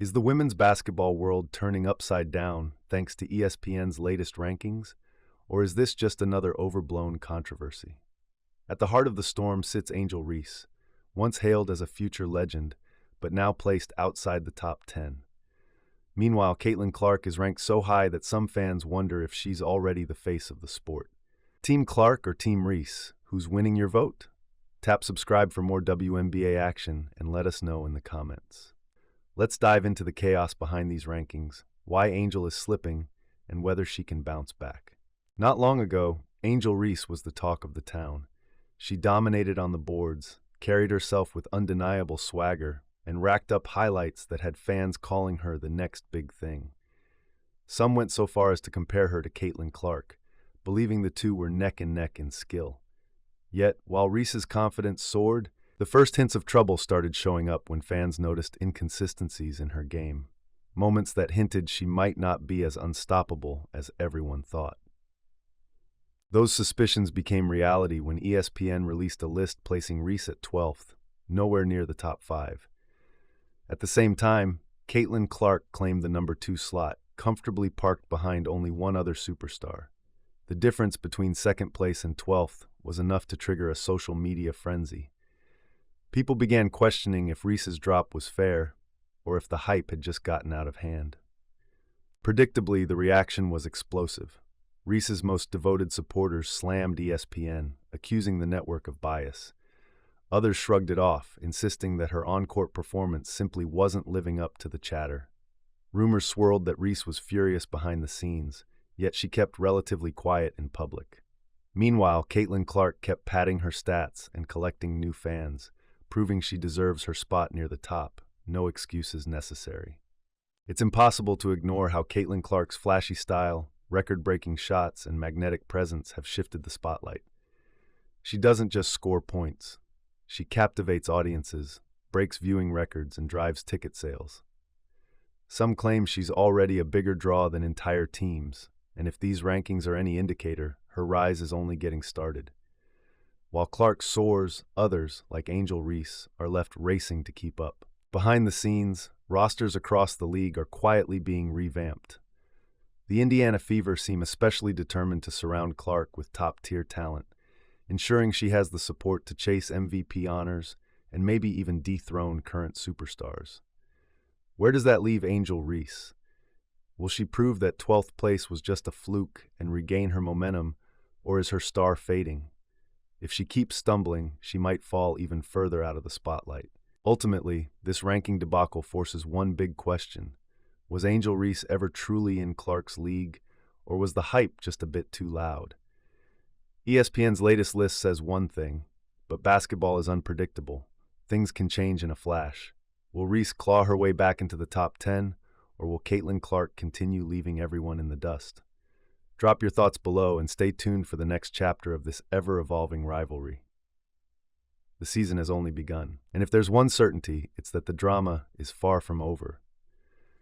Is the women's basketball world turning upside down thanks to ESPN's latest rankings, or is this just another overblown controversy? At the heart of the storm sits Angel Reese, once hailed as a future legend, but now placed outside the top 10. Meanwhile, Caitlin Clark is ranked so high that some fans wonder if she's already the face of the sport. Team Clark or Team Reese? Who's winning your vote? Tap subscribe for more WNBA action and let us know in the comments. Let's dive into the chaos behind these rankings, why Angel is slipping, and whether she can bounce back. Not long ago, Angel Reese was the talk of the town. She dominated on the boards, carried herself with undeniable swagger, and racked up highlights that had fans calling her the next big thing. Some went so far as to compare her to Caitlin Clark, believing the two were neck and neck in skill. Yet, while Reese's confidence soared, the first hints of trouble started showing up when fans noticed inconsistencies in her game, moments that hinted she might not be as unstoppable as everyone thought. Those suspicions became reality when ESPN released a list placing Reese at 12th, nowhere near the top 5. At the same time, Caitlin Clark claimed the number 2 slot, comfortably parked behind only one other superstar. The difference between second place and 12th was enough to trigger a social media frenzy. People began questioning if Reese's drop was fair, or if the hype had just gotten out of hand. Predictably, the reaction was explosive. Reese's most devoted supporters slammed ESPN, accusing the network of bias. Others shrugged it off, insisting that her on-court performance simply wasn't living up to the chatter. Rumors swirled that Reese was furious behind the scenes, yet she kept relatively quiet in public. Meanwhile, Caitlin Clark kept padding her stats and collecting new fans, proving she deserves her spot near the top, no excuses necessary. It's impossible to ignore how Caitlin Clark's flashy style, record-breaking shots, and magnetic presence have shifted the spotlight. She doesn't just score points. She captivates audiences, breaks viewing records, and drives ticket sales. Some claim she's already a bigger draw than entire teams, and if these rankings are any indicator, her rise is only getting started. While Clark soars, others, like Angel Reese, are left racing to keep up. Behind the scenes, rosters across the league are quietly being revamped. The Indiana Fever seem especially determined to surround Clark with top-tier talent, ensuring she has the support to chase MVP honors and maybe even dethrone current superstars. Where does that leave Angel Reese? Will she prove that 12th place was just a fluke and regain her momentum, or is her star fading? If she keeps stumbling, she might fall even further out of the spotlight. Ultimately, this ranking debacle forces one big question. Was Angel Reese ever truly in Clark's league, or was the hype just a bit too loud? ESPN's latest list says one thing, but basketball is unpredictable. Things can change in a flash. Will Reese claw her way back into the top 10, or will Caitlin Clark continue leaving everyone in the dust? Drop your thoughts below and stay tuned for the next chapter of this ever-evolving rivalry. The season has only begun, and if there's one certainty, it's that the drama is far from over.